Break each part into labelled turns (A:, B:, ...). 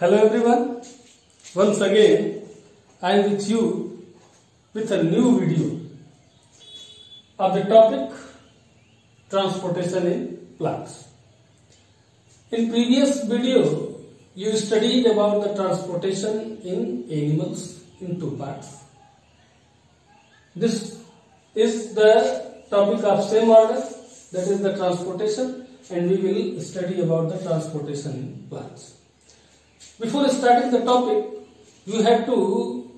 A: Hello everyone, once again I am with you with a new video of the topic transportation in plants. In previous video you studied about the transportation in animals in two parts. This is the topic of same order, that is the transportation, and we will study about the transportation in plants. Before starting the topic, you have to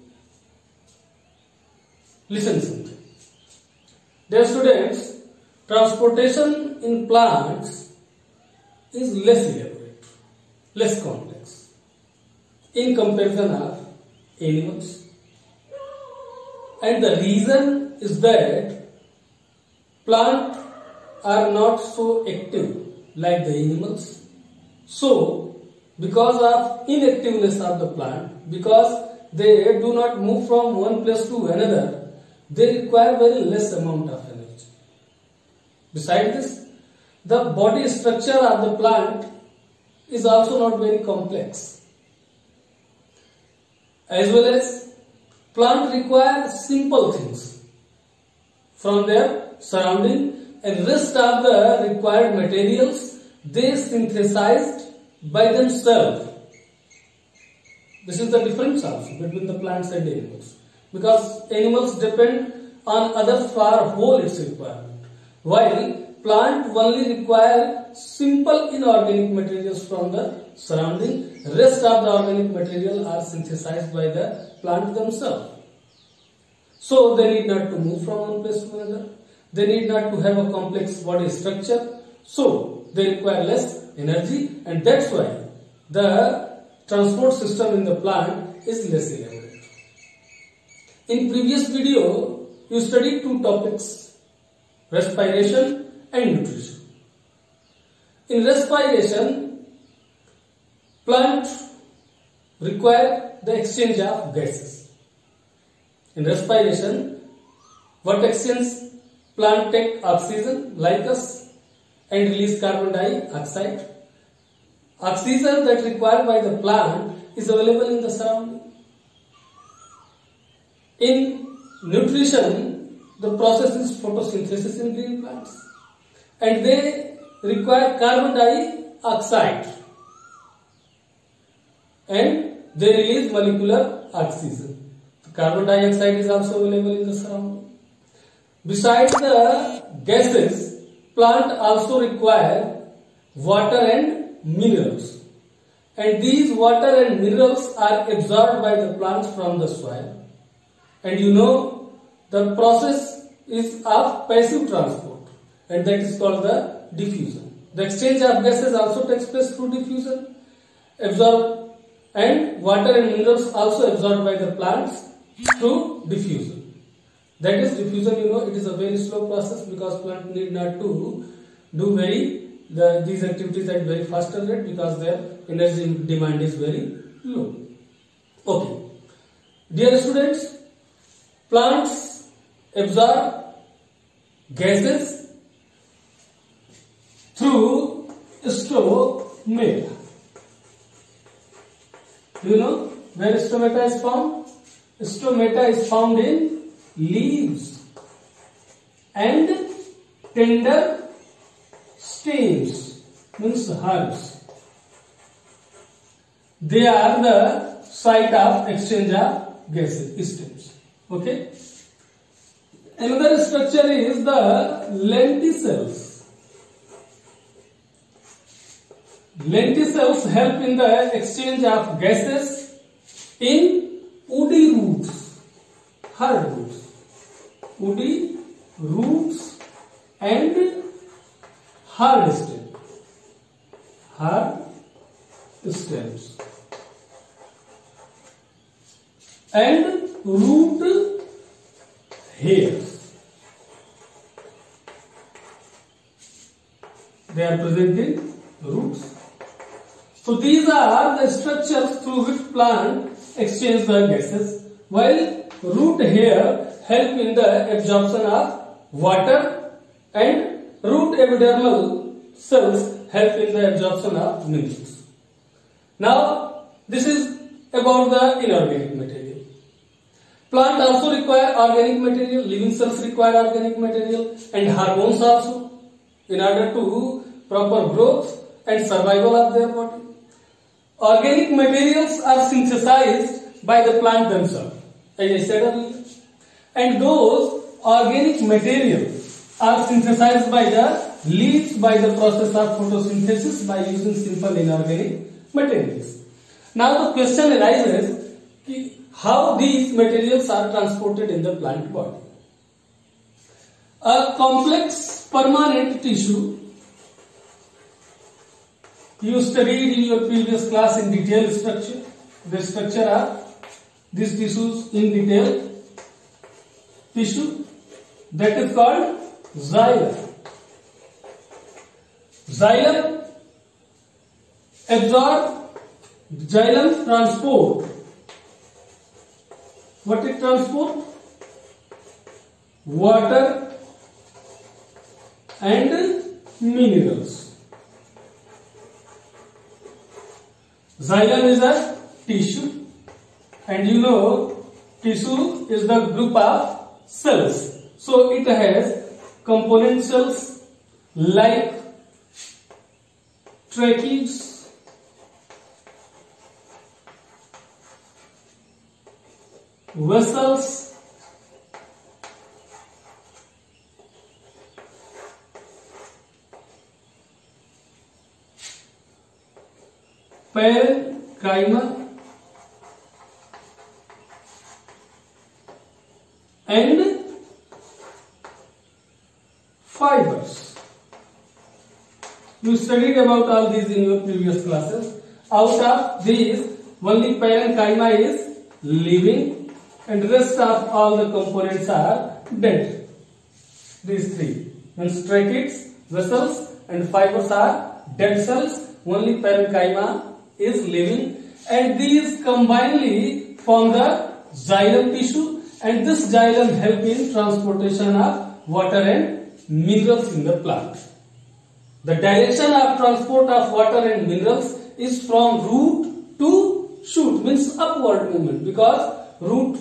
A: listen something. Dear students, transportation in plants is less elaborate, less complex in comparison of animals. And the reason is that plants are not so active like the animals. So, because of inactiveness of the plant, because they do not move from one place to another, they require very less amount of energy. Besides this, the body structure of the plant is also not very complex. As well as, plant require simple things from their surrounding, and rest of the required materials they synthesized by themselves. This is the difference also between the plants and animals, because animals depend on others for whole its requirement, while plant only require simple inorganic materials from the surrounding. Rest of the organic material are synthesized by the plant themselves. So they need not to move from one place to another. They need not to have a complex body structure. So they require less energy, and that's why the transport system in the plant is less elaborate. In previous video, you studied two topics, respiration and nutrition. In respiration, plants require the exchange of gases. In respiration, what exchange? Plant take oxygen like us and release carbon dioxide. Oxygen that required by the plant is available in the surrounding. In nutrition, the process is photosynthesis in green plants, and they require carbon dioxide and they release molecular oxygen. The carbon dioxide is also available in the surrounding. Besides the gases, plant also require water and minerals, and these water and minerals are absorbed by the plants from the soil. And you know, the process is of passive transport, and that is called the diffusion. The exchange of gases also takes place through diffusion, absorbed, and water and minerals also absorbed by the plants through diffusion. That is diffusion, you know, it is a very slow process because plant need not to do these activities at very faster rate because their energy demand is very low. Okay. Dear students, plants absorb gases through stomata. Do you know where stomata is found? Stomata is found in leaves and tender stems, means herbs. They are the site of exchange of gases, stems. Okay. Another structure is the lenticels. Lenticels help in the exchange of gases in woody roots, hard roots. Woody roots and hard stems and root hairs. They are present in roots. So these are the structures through which plant exchange the gases, while root hair help in the absorption of water, and root epidermal cells help in the absorption of minerals. Now, This is about the inorganic material. Plant also require organic material, living cells require organic material, and hormones also in order to proper growth and survival of their body. Organic materials are synthesized by the plant themselves, as I said earlier, and those organic materials are synthesized by the leaves by the process of photosynthesis by using simple inorganic materials. Now the question arises, how these materials are transported in the plant body. A complex permanent tissue, you studied in your previous class in detail structure, the structure of these tissues in detail. Tissue that is called xylem. Xylem absorb, xylem transport. What it transport? Water and minerals. Xylem is a tissue, and you know tissue is the group of cells. So it has component cells like tracheae, vessels, parenchyma, and fibers. You studied about all these in your previous classes. Out of these, only parenchyma is living and rest of all the components are dead. These three. Means tracheae, vessels and fibers are dead cells. Only parenchyma is living, and these combinedly form the xylem tissue, and this xylem help in transportation of water and minerals in the plant. The direction of transport of water and minerals is from root to shoot, means upward movement, because root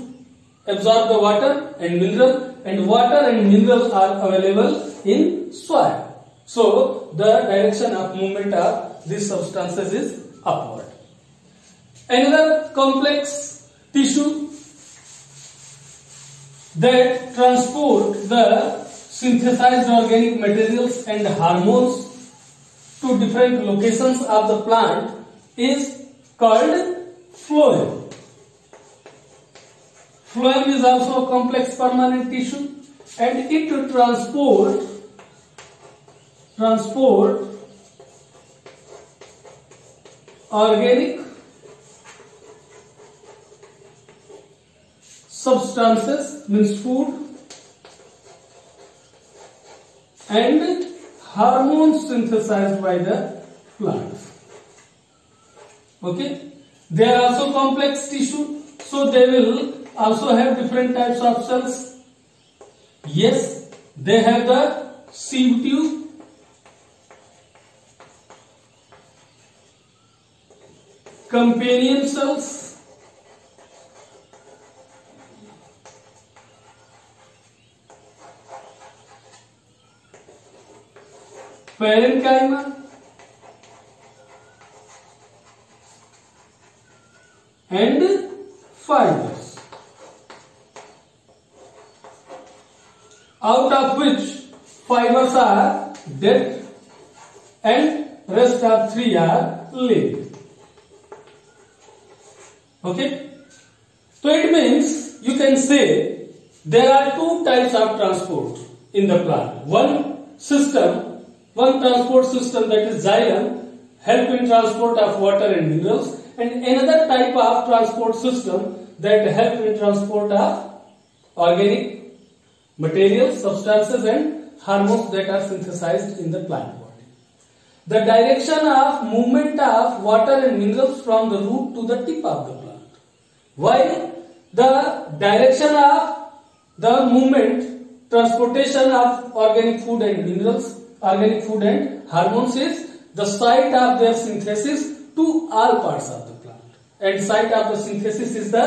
A: absorb the water and mineral, and water and mineral are available in soil. So the direction of movement of these substances is upward. Another complex tissue that transport the synthesized organic materials and hormones to different locations of the plant is called phloem. Phloem is also a complex permanent tissue, and it transport organic substances, means food, and hormones synthesized by the plants. Okay, they are also complex tissue, so they will also have different types of cells. Yes, they have the sieve tube, companion cells, parenchyma, and fibers, out of which fibers are dead and rest of three are living. Okay, so it means you can say there are two types of transport in the plant. One transport system, that is xylem, help in transport of water and minerals, and another type of transport system that help in transport of organic materials, substances and hormones that are synthesized in the plant body. The direction of movement of water and minerals from the root to the tip of the plant, while the direction of the movement, transportation of organic food and minerals, organic food and hormones is the site of their synthesis to all parts of the plant. and site of the synthesis is the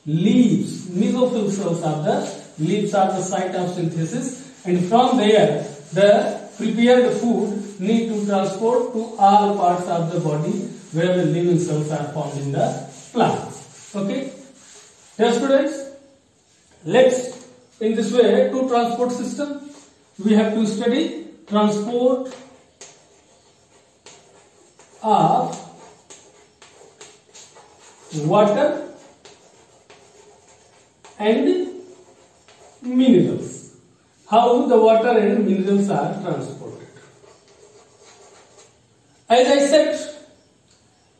A: leaves. Mesophyll cells are the leaves are the site of synthesis, and from there the prepared food need to transport to all parts of the body where the living cells are found in the plant. Okay. Dear students, let's in this way to transport system we have to study transport of water and minerals. How the water and minerals are transported. As I said,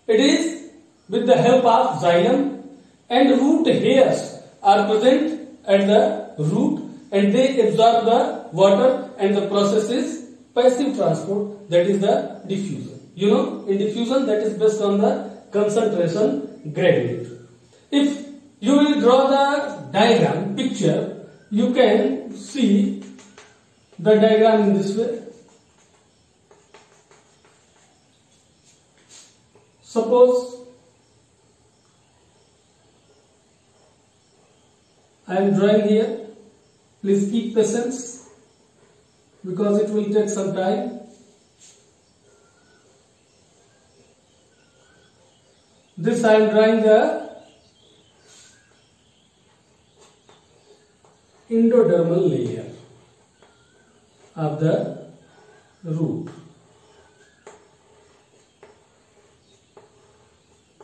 A: it is with the help of xylem, and root hairs are present at the root and they absorb the water, and the process is passive transport, that is the diffusion. You know, in diffusion that is based on the concentration gradient. If you will draw the diagram picture, you can see the diagram in this way. Suppose I am drawing here. Please keep patience because it will take some time. This I am drawing the endodermal layer of the root.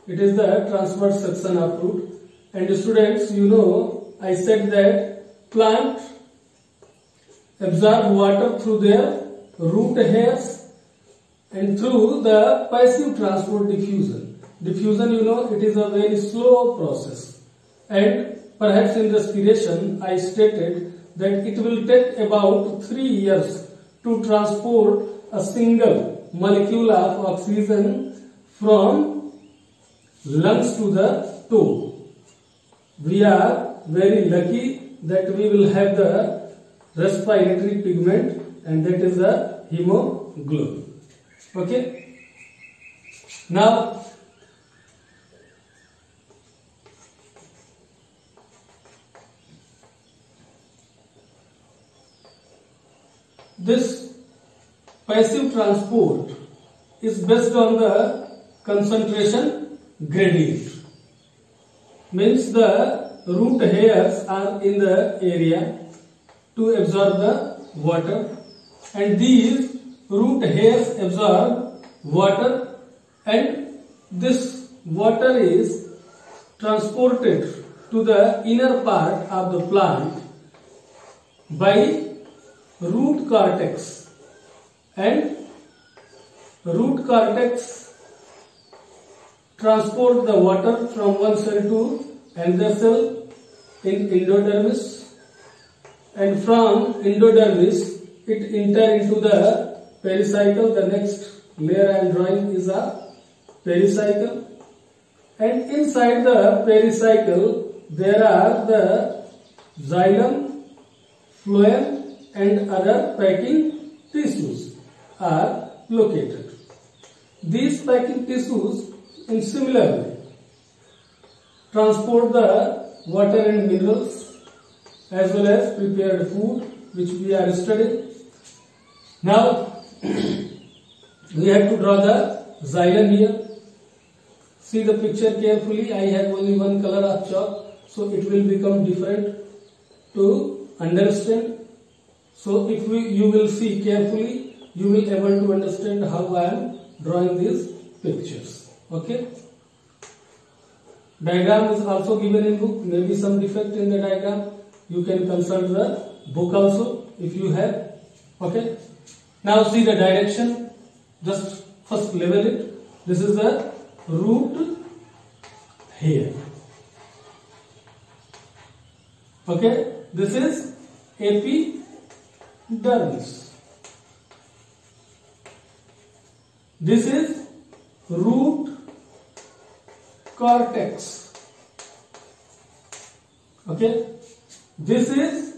A: It is the transverse section of root. And students, you know, I said that plant absorb water through their root hairs and through the passive transport diffusion. Diffusion, you know, it is a very slow process, and perhaps in respiration I stated that it will take about 3 years to transport a single molecule of oxygen from lungs to the toe. We are very lucky that we will have the respiratory pigment, and that is the hemoglobin. Okay. Now this passive transport is based on the concentration gradient. Means the root hairs are in the area to absorb the water, and these root hairs absorb water, and this water is transported to the inner part of the plant by root cortex, and root cortex transport the water from one cell to another cell in endodermis, and from endodermis it enter into the pericycle. The next layer I am drawing is a pericycle, and inside the pericycle there are the xylem, phloem and other packing tissues are located. These packing tissues in similar way transport the water and minerals as well as prepared food, which we are studying. Now we have to draw the xylem here. See the picture carefully. I have only one color of chalk, so it will become different to understand. So if you will see carefully, you will able to understand how I am drawing these pictures. Okay. Diagram is also given in book. Maybe some defect in the diagram. You can consult the book also if you have. Okay. Now see the direction. Just first level it. This is the root hair. Okay. This is epidermis. This is root cortex. Okay. This is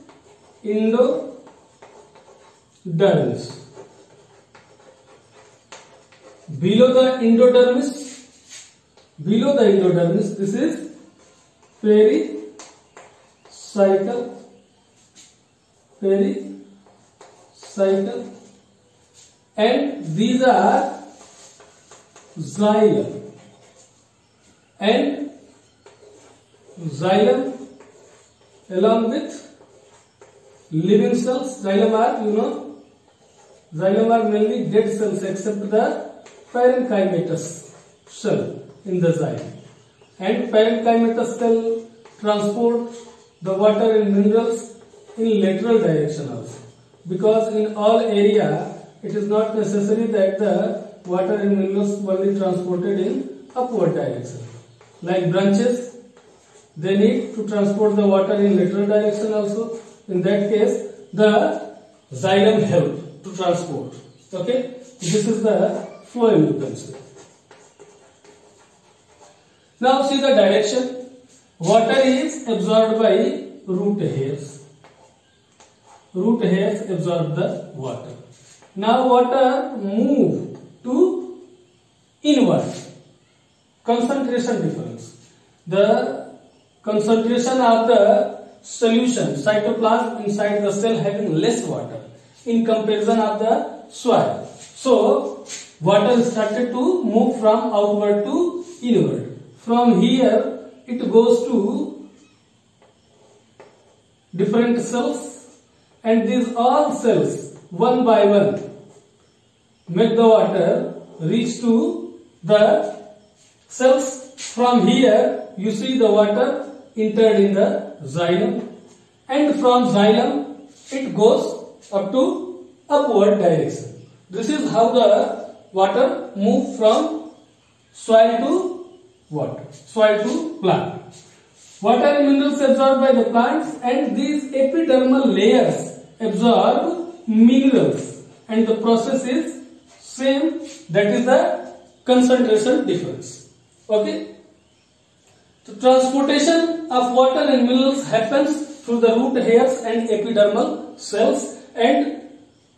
A: endodermis. Below the endodermis Below the endodermis, this is pericycle, and these are xylem, and xylem along with living cells. Xylem are, xylem are mainly dead cells except the parenchymatous cell in the xylem, and parenchymatous cell transport the water and minerals in lateral direction also, because in all area it is not necessary that the water and minerals will be transported in upward direction. Like branches, they need to transport the water in lateral direction also. In that case, the xylem help to transport. Okay, this is the phloem, you can say. Now see the direction. Water is absorbed by root hairs. Root hairs absorb the water. Now water move to inward. Concentration difference. The concentration of the solution, cytoplasm inside the cell having less water in comparison of the soil. So water started to move from outward to inward. From here it goes to different cells, and these all cells one by one make the water reach to the cells. From here you see the water entered in the xylem, and from xylem it goes up to upward direction. This is how the water moves from soil to plant. Water and minerals absorbed by the plants, and these epidermal layers absorb minerals, and the process is same, that is the concentration difference. Okay. So transportation of water and minerals happens through the root hairs and epidermal cells, and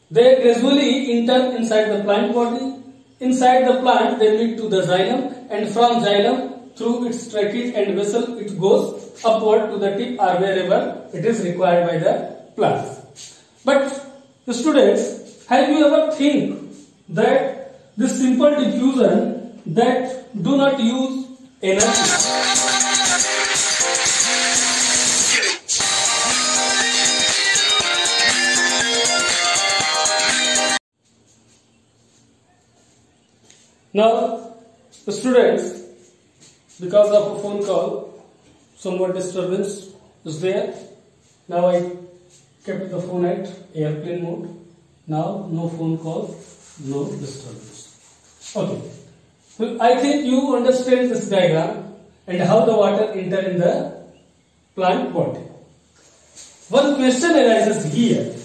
A: they gradually enter inside the plant body. Inside the plant they lead to the xylem, and from xylem through its trachea and vessel it goes upward to the tip or wherever it is required by the plant. But students, have you ever think that this simple diffusion that do not use energy? Now, students, because of a phone call, somewhat disturbance is there. Now I kept the phone at airplane mode. Now no phone call, no disturbance. Okay. So I think you understand this diagram and how the water enter in the plant body. One question arises here.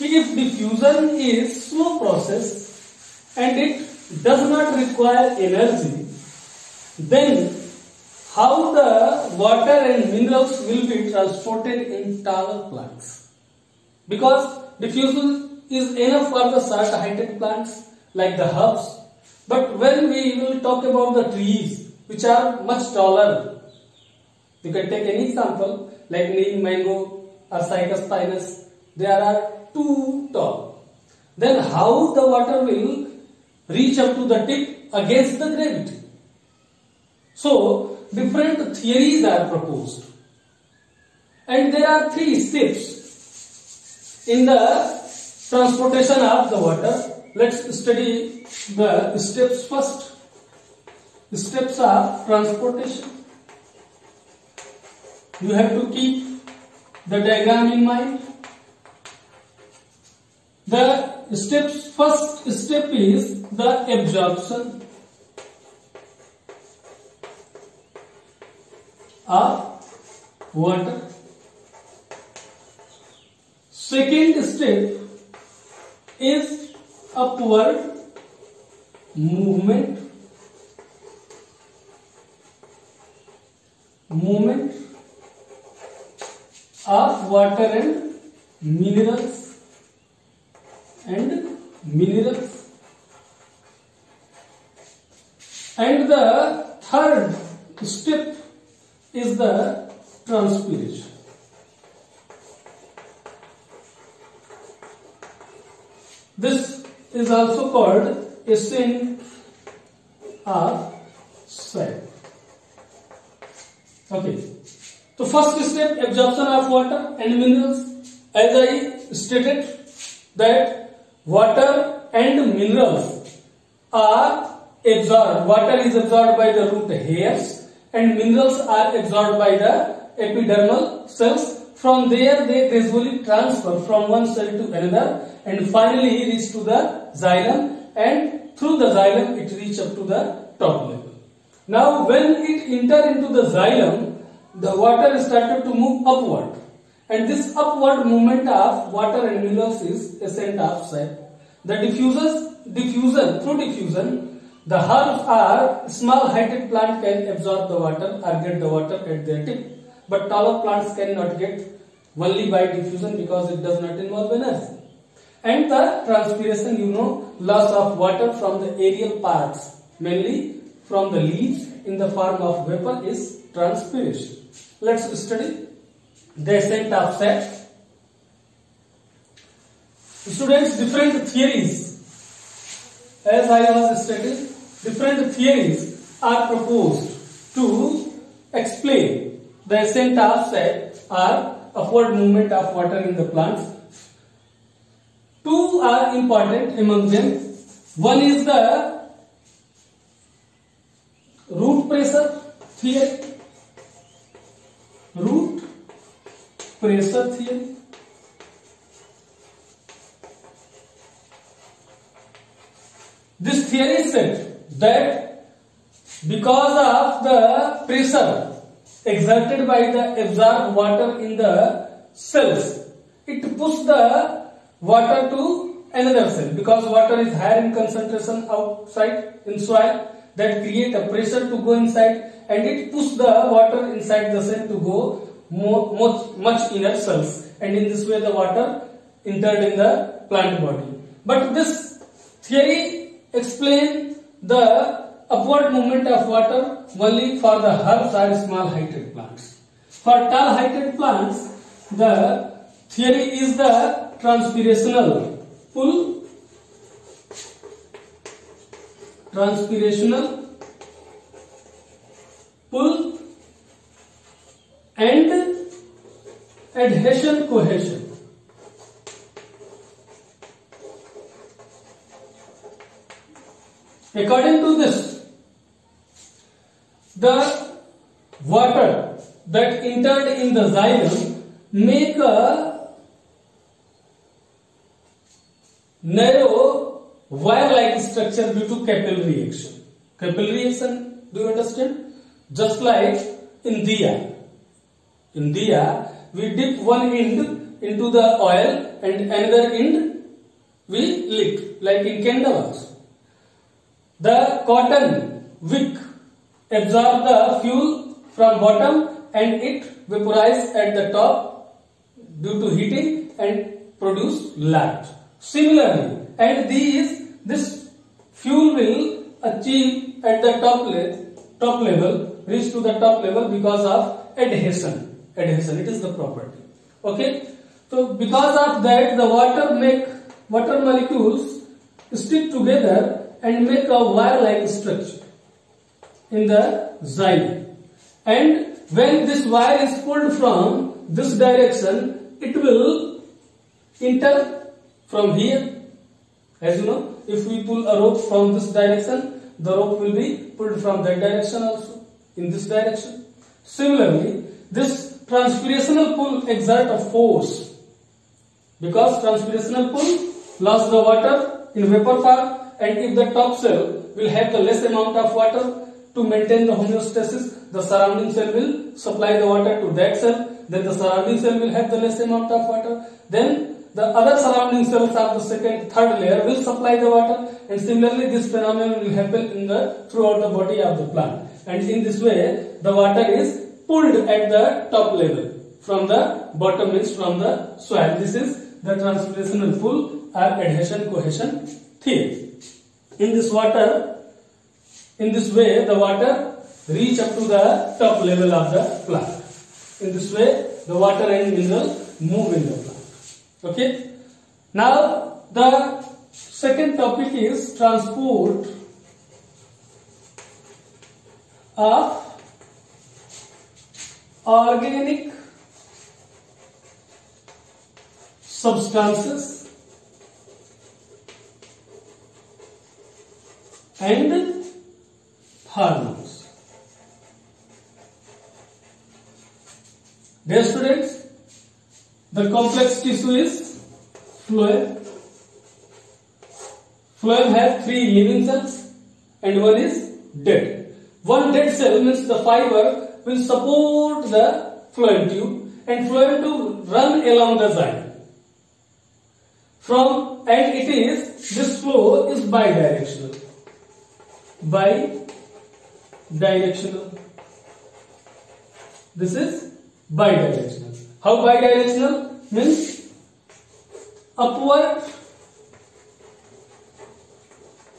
A: If diffusion is slow process and it does not require energy, then how the water and minerals will be transported in taller plants? Because diffusion is enough for the short heighted plants like the herbs, but when we will talk about the trees which are much taller, you can take any example like neem, mango or cycas pinus, they are too tall. Then how the water will reach up to the tip against the gravity? So different theories are proposed, and there are 3 steps in the transportation of the water. Let's study the steps first. Steps of transportation. You have to keep the diagram in mind. The first step is the absorption of water. Second step is upward movement of water and minerals And the third step is the transpiration. This is also called ascent of sap. Okay. So first step, absorption of water and minerals. As I stated that water and minerals are absorbed. Water is absorbed by the root hairs and minerals are absorbed by the epidermal cells. From there they gradually transfer from one cell to another and finally reach to the xylem, and through the xylem it reach up to the top level. Now when it enter into the xylem, the water started to move upward, and this upward movement of water and minerals is ascent of sap. The through diffusion, the herbs or small heighted plant can absorb the water or get the water at their tip. But taller plants cannot get only by diffusion because it does not involve energy. And the transpiration, loss of water from the aerial parts, mainly from the leaves in the form of vapor, is transpiration. Let's study the ascent of sap. Students, different theories, as I was stating, different theories are proposed to explain the ascent of sap or upward movement of water in the plants. Two are important among them. One is the root pressure theory. Root pressure theory. This theory said that because of the pressure exerted by the absorbed water in the cells, it pushes the water to another cell. Because water is higher in concentration outside in soil, that create a pressure to go inside, and it pushes the water inside the cell to go much inner cells, and in this way the water entered in the plant body. But this theory explains the upward movement of water only for the herbs or small heighted plants. For tall heighted plants, the theory is the transpirational pull, and adhesion cohesion. According to this, the water that entered in the xylem make a narrow wire-like structure due to capillary action. Capillary action, do you understand? Just like in diya. In diya, we dip one end into the oil and another end we lick, like in candle also. The cotton wick absorb the fuel from bottom and it vaporize at the top due to heating and produce light. Similarly, and this fuel will achieve at the top level, reach to the top level because of adhesion. Adhesion, it is the property. Okay. So because of that, the water molecules stick together and make a wire-like structure in the xylem. And when this wire is pulled from this direction, it will enter from here. As you know, if we pull a rope from this direction, the rope will be pulled from that direction also, in this direction. Similarly, this transpirational pull exerts a force, because transpirational pull loss the water in vapor form, and if the top cell will have the less amount of water to maintain the homeostasis, the surrounding cell will supply the water to that cell, then the surrounding cell will have the less amount of water, then the other surrounding cells of the second, third layer will supply the water, and similarly this phenomenon will happen throughout the body of the plant. And in this way, the water is pulled at the top level from the bottom, means from the soil. This is the transpirational pull or adhesion cohesion theory. In this water, In this way, the water reach up to the top level of the plant. In this way, the water and mineral move in the plant. Okay. Now, the second topic is transport of organic substances and hormones. Dear students, the complex tissue is phloem. Phloem has 3 living cells and 1 is dead. One dead cell means the fiber will support the phloem tube and phloem tube run along the zyme. This flow is bidirectional. This is bidirectional. How bidirectional? Means upward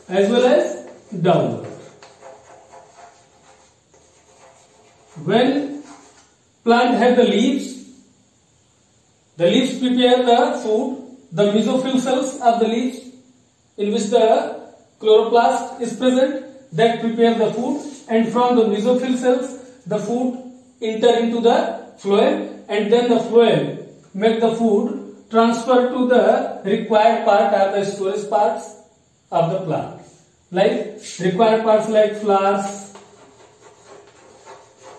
A: as well as downward. When plant have the leaves prepare the food. The mesophyll cells of the leaves, in which the chloroplast is present, that prepare the food, and from the mesophyll cells the food enter into the phloem, and then the phloem make the food transfer to the required part or the storage parts of the plant, like required parts like flowers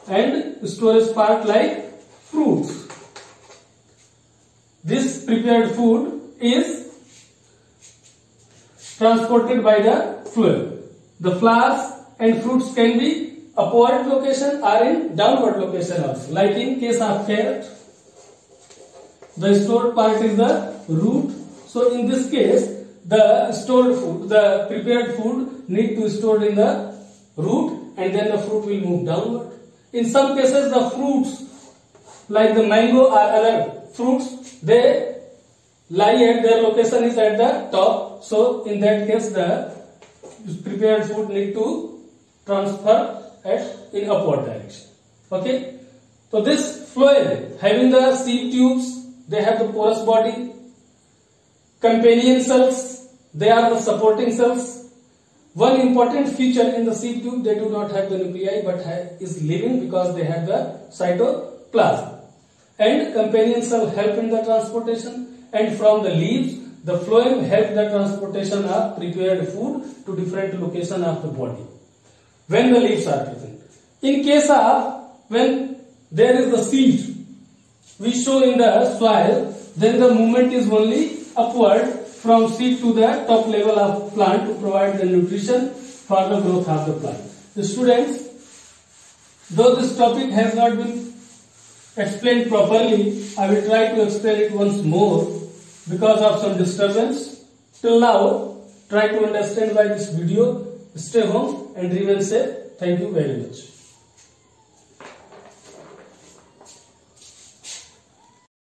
A: and storage part like fruits. This prepared food is transported by the phloem. The flowers and fruits can be upward location or in downward location also. Like in case of carrot, the stored part is the root. So in this case, the stored food, the prepared food need to be stored in the root, and then the fruit will move downward. In some cases, the fruits like the mango or other fruits, they lie at their location is at the top. So in that case, the prepared food need to transfer in upward direction. Okay. So this phloem having the seed tubes, they have the porous body. Companion cells, they are the supporting cells. One important feature in the seed tube, they do not have the nuclei but is living because they have the cytoplasm. And companion cell help in the transportation. And from the leaves, the phloem help the transportation of prepared food to different location of the body when the leaves are present. In case of when there is the seed we show in the soil, then the movement is only upward from seed to the top level of plant to provide the nutrition for the growth of the plant. The students, though this topic has not been explained properly, I will try to explain it once more because of some disturbance. Till now, try to understand by this video. Stay home and remain safe. Thank you very much.